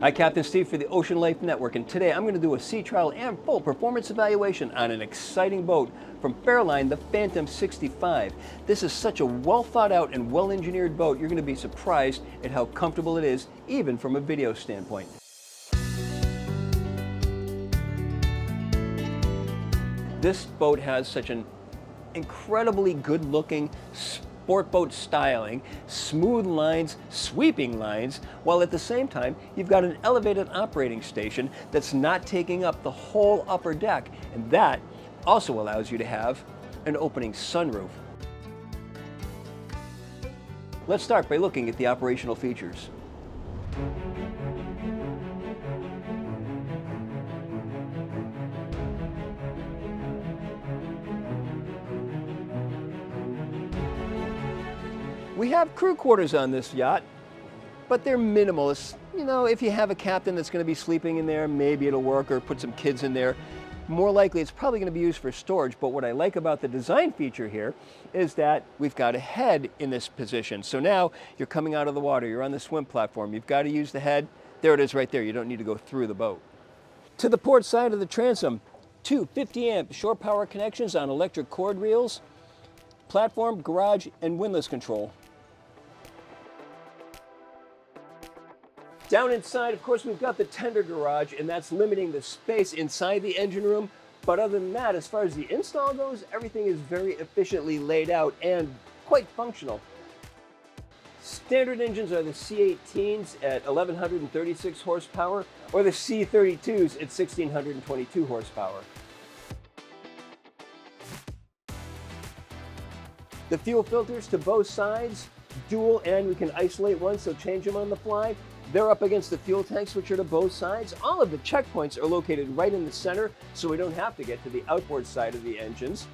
Hi, Captain Steve for the Ocean Life Network, and today I'm going to do a sea trial and full performance evaluation on an exciting boat from Fairline, the Phantom 65. This is such a well thought out and well engineered boat, you're going to be surprised at how comfortable it is, even from a video standpoint. This boat has such an incredibly good looking sport boat styling, smooth lines, sweeping lines, while at the same time you've got an elevated operating station that's not taking up the whole upper deck, and that also allows you to have an opening sunroof. Let's start by looking at the operational features. We have crew quarters on this yacht, but they're minimalist. You know, if you have a captain that's going to be sleeping in there, maybe it'll work, or put some kids in there. More likely, it's probably going to be used for storage, but what I like about the design feature here is that we've got a head in this position. So now you're coming out of the water, you're on the swim platform, you've got to use the head. There it is right there. You don't need to go through the boat. To the port side of the transom, two 50-amp shore power connections on electric cord reels, platform, garage, and windlass control. Down inside, of course, we've got the tender garage, and that's limiting the space inside the engine room. But other than that, as far as the install goes, everything is very efficiently laid out and quite functional. Standard engines are the C18s at 1136 horsepower or the C32s at 1622 horsepower. The fuel filters to both sides, dual, and we can isolate one, so change them on the fly. They're up against the fuel tanks, which are to both sides. All of the checkpoints are located right in the center, so we don't have to get to the outboard side of the engines.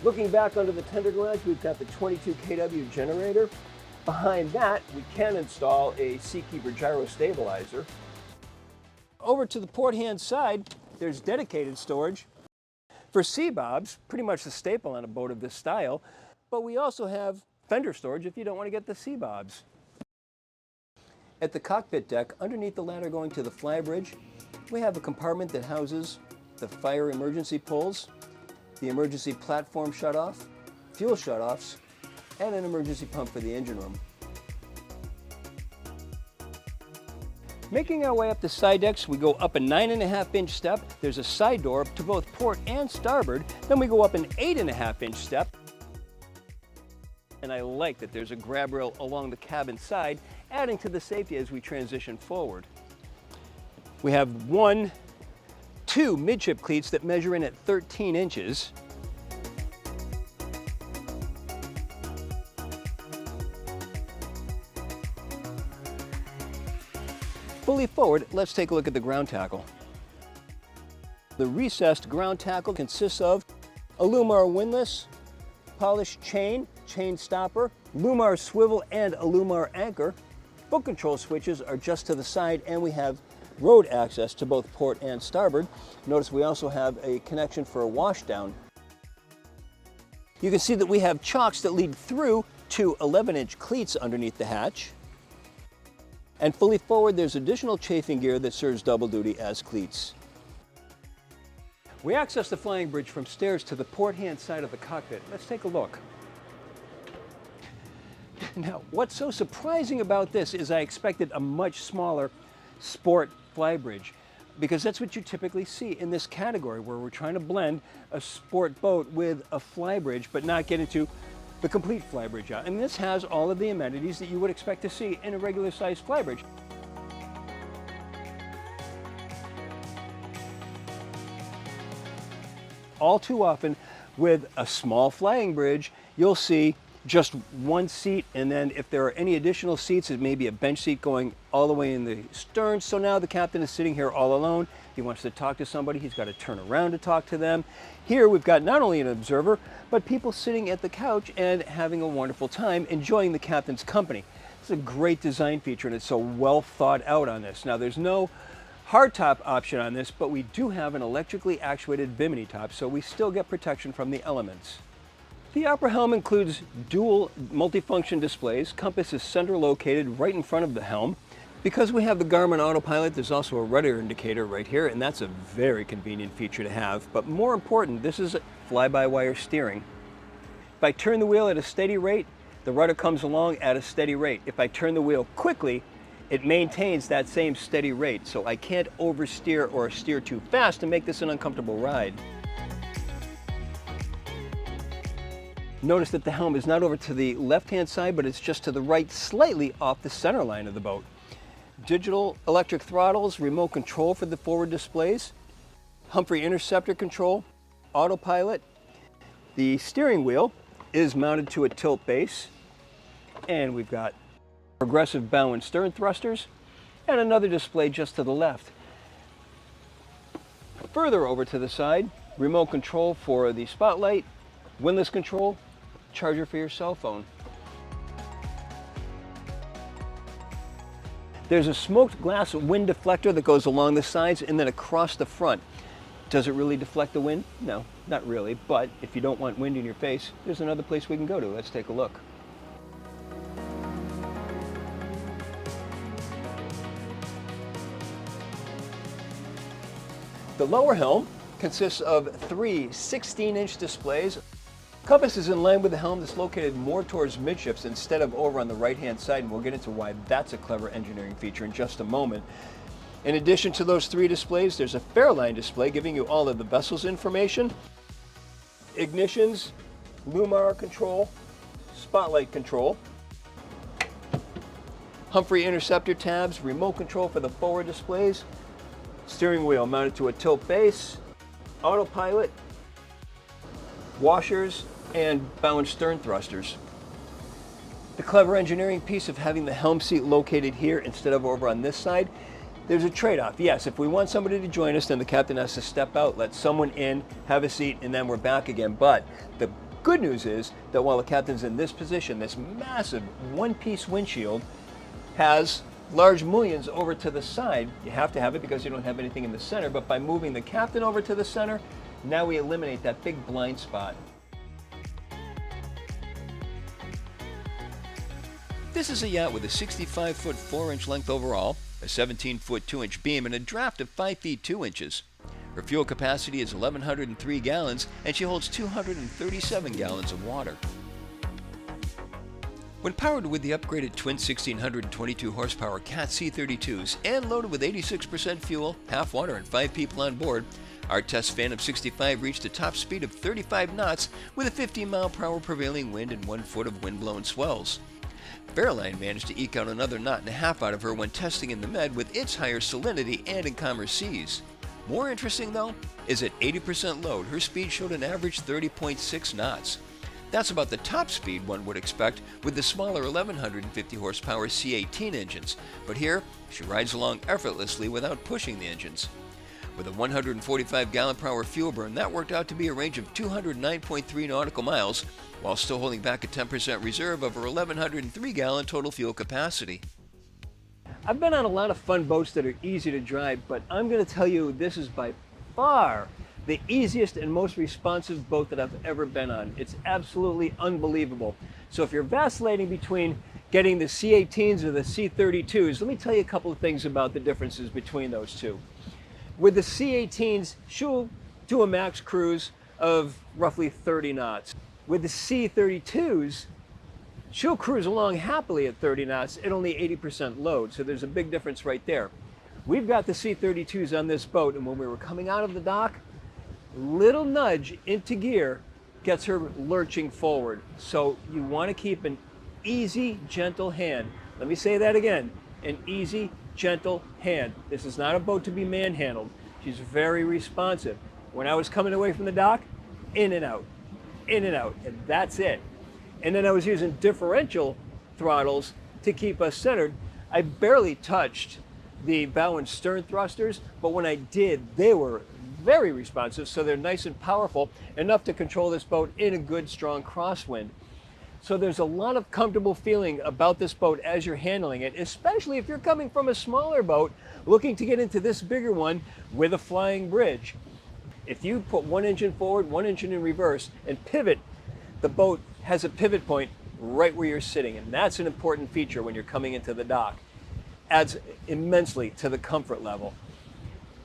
Looking back under the tender garage, we've got the 22 kW generator. Behind that, we can install a Seakeeper gyro stabilizer. Over to the port hand side, there's dedicated storage for sea bobs, pretty much the staple on a boat of this style, but we also have fender storage if you don't want to get the sea bobs. At the cockpit deck, underneath the ladder going to the flybridge, we have a compartment that houses the fire emergency pulls, the emergency platform shutoff, fuel shutoffs, and an emergency pump for the engine room. Making our way up the side decks, we go up a 9.5-inch step. There's a side door to both port and starboard. Then we go up an 8.5-inch step. And I like that there's a grab rail along the cabin side, adding to the safety as we transition forward. We have two midship cleats that measure in at 13 inches. Fully forward, let's take a look at the ground tackle. The recessed ground tackle consists of a Lumar windlass, polished chain stopper, Lumar swivel, and a Lumar anchor. Boat control switches are just to the side, and we have road access to both port and starboard. Notice we also have a connection for a washdown. You can see that we have chocks that lead through to 11-inch cleats underneath the hatch. And fully forward, there's additional chafing gear that serves double duty as cleats. We access the flying bridge from stairs to the port hand side of the cockpit. Let's take a look. Now, what's so surprising about this is I expected a much smaller sport flybridge, because that's what you typically see in this category, where we're trying to blend a sport boat with a flybridge but not get into the complete flybridge yacht. And this has all of the amenities that you would expect to see in a regular sized flybridge. All too often with a small flying bridge, you'll see just one seat, and then if there are any additional seats, it may be a bench seat going all the way in the stern. So now the captain is sitting here all alone. He wants to talk to somebody, he's got to turn around to talk to them. Here we've got not only an observer, but people sitting at the couch and having a wonderful time enjoying the captain's company. It's a great design feature, and it's so well thought out on this. Now, there's no hardtop option on this, but we do have an electrically actuated bimini top, so we still get protection from the elements. The Opera helm includes dual multifunction displays. Compass is center located right in front of the helm. Because we have the Garmin autopilot, there's also a rudder indicator right here, and that's a very convenient feature to have. But more important, this is fly-by-wire steering. If I turn the wheel at a steady rate, the rudder comes along at a steady rate. If I turn the wheel quickly, it maintains that same steady rate, so I can't oversteer or steer too fast to make this an uncomfortable ride. Notice that the helm is not over to the left-hand side, but it's just to the right, slightly off the center line of the boat. Digital electric throttles, remote control for the forward displays, Humphrey interceptor control, autopilot. The steering wheel is mounted to a tilt base, and we've got progressive bow and stern thrusters, and another display just to the left. Further over to the side, remote control for the spotlight, windlass control, charger for your cell phone. There's a smoked glass wind deflector that goes along the sides and then across the front. Does it really deflect the wind? No, not really, but if you don't want wind in your face, there's another place we can go to. Let's take a look. The lower helm consists of three 16-inch displays. Compass is in line with the helm that's located more towards midships instead of over on the right-hand side, and we'll get into why that's a clever engineering feature in just a moment. In addition to those three displays, there's a Fairline display giving you all of the vessel's information, ignitions, Lumar control, spotlight control, Humphrey interceptor tabs, remote control for the forward displays, steering wheel mounted to a tilt base, autopilot, washers, and bow and stern thrusters. The clever engineering piece of having the helm seat located here instead of over on this side, there's a trade-off. Yes, if we want somebody to join us, then the captain has to step out, let someone in, have a seat, and then we're back again. But the good news is that while the captain's in this position, this massive one-piece windshield has large mullions over to the side. You have to have it because you don't have anything in the center, but by moving the captain over to the center, now we eliminate that big blind spot. This is a yacht with a 65-foot 4-inch length overall, a 17-foot 2-inch beam, and a draft of 5 feet 2 inches. Her fuel capacity is 1,103 gallons, and she holds 237 gallons of water. When powered with the upgraded twin 1622 horsepower Cat C32s and loaded with 86% fuel, half water, and 5 people on board, our test Phantom 65 reached a top speed of 35 knots with a 15-mile-per-hour prevailing wind and 1 foot of wind-blown swells. Fairline managed to eke out another knot and a half out of her when testing in the Med with its higher salinity and in calmer seas. More interesting, though, is at 80% load, her speed showed an average 30.6 knots. That's about the top speed one would expect with the smaller 1150 horsepower C18 engines, but here she rides along effortlessly without pushing the engines. With a 145 gallon per hour fuel burn, that worked out to be a range of 209.3 nautical miles, while still holding back a 10% reserve of her 1103 gallon total fuel capacity. I've been on a lot of fun boats that are easy to drive, but I'm going to tell you this is by far the easiest and most responsive boat that I've ever been on. It's absolutely unbelievable. So if you're vacillating between getting the C18s or the C32s, let me tell you a couple of things about the differences between those two. With the C18s, she'll do a max cruise of roughly 30 knots. With the C32s, she'll cruise along happily at 30 knots at only 80% load, so there's a big difference right there. We've got the C32s on this boat, and when we were coming out of the dock, little nudge into gear gets her lurching forward. So you want to keep an easy, gentle hand. Let me say that again, an easy, gentle hand. This is not a boat to be manhandled. She's very responsive. When I was coming away from the dock, in and out, and that's it. And then I was using differential throttles to keep us centered. I barely touched the bow and stern thrusters, but when I did, they were very responsive, so they're nice and powerful, enough to control this boat in a good, strong crosswind. So there's a lot of comfortable feeling about this boat as you're handling it, especially if you're coming from a smaller boat looking to get into this bigger one with a flying bridge. If you put one engine forward, one engine in reverse, and pivot the boat has a pivot point right where you're sitting, and that's an important feature when you're coming into the dock. Adds immensely to the comfort level.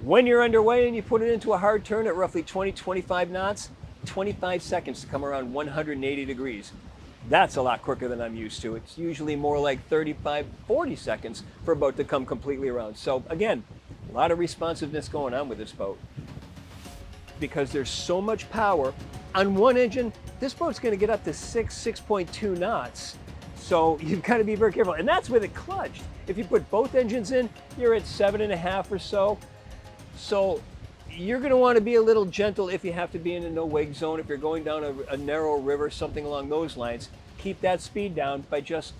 When you're underway and you put it into a hard turn at roughly 20-25 knots, 25 seconds to come around 180 degrees. That's a lot quicker than I'm used to. It's usually more like 35-40 seconds for a boat to come completely around. So again, a lot of responsiveness going on with this boat. Because there's so much power on one engine, this boat's going to get up to 6.2 knots. So you've got to be very careful. And that's with it clutched. If you put both engines in, you're at 7.5 or so. So you're going to want to be a little gentle if you have to be in a no-wake zone. If you're going down a narrow river, something along those lines, keep that speed down by just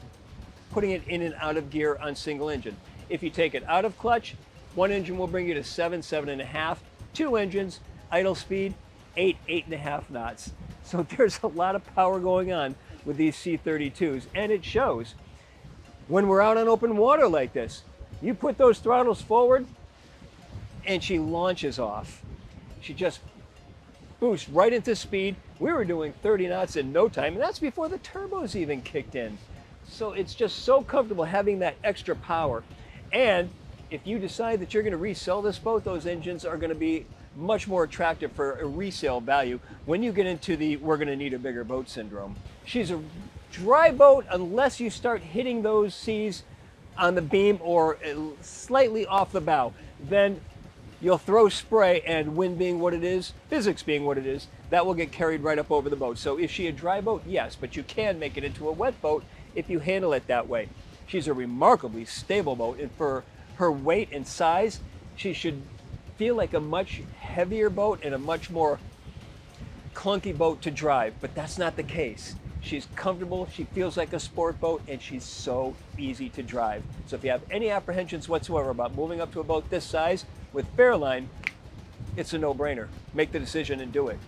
putting it in and out of gear on single engine. If you take it out of clutch, one engine will bring you to 7.5. Two engines, idle speed, 8.5 knots. So there's a lot of power going on with these C-32s, and it shows. When we're out on open water like this, you put those throttles forward, and she launches off. She just boosts right into speed. We were doing 30 knots in no time, and that's before the turbos even kicked in. So it's just so comfortable having that extra power. And if you decide that you're going to resell this boat, those engines are going to be much more attractive for a resale value when you get into the we're going to need a bigger boat syndrome. She's a dry boat unless you start hitting those seas on the beam or slightly off the bow. Then you'll throw spray, and wind being what it is, physics being what it is, that will get carried right up over the boat. So is she a dry boat? Yes, but you can make it into a wet boat if you handle it that way. She's a remarkably stable boat, and for her weight and size, she should feel like a much heavier boat and a much more clunky boat to drive, but that's not the case. She's comfortable, she feels like a sport boat, and she's so easy to drive. So if you have any apprehensions whatsoever about moving up to a boat this size with Fairline, it's a no-brainer. Make the decision and do it.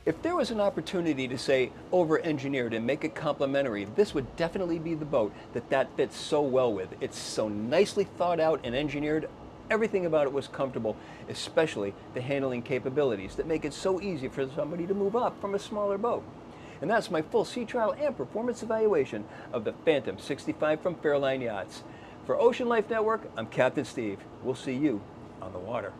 If there was an opportunity to say over-engineered and make it complementary, this would definitely be the boat that fits so well with. It's so nicely thought out and engineered. Everything about it was comfortable, especially the handling capabilities that make it so easy for somebody to move up from a smaller boat. And that's my full sea trial and performance evaluation of the Phantom 65 from Fairline Yachts. For Ocean Life Network, I'm Captain Steve. We'll see you on the water.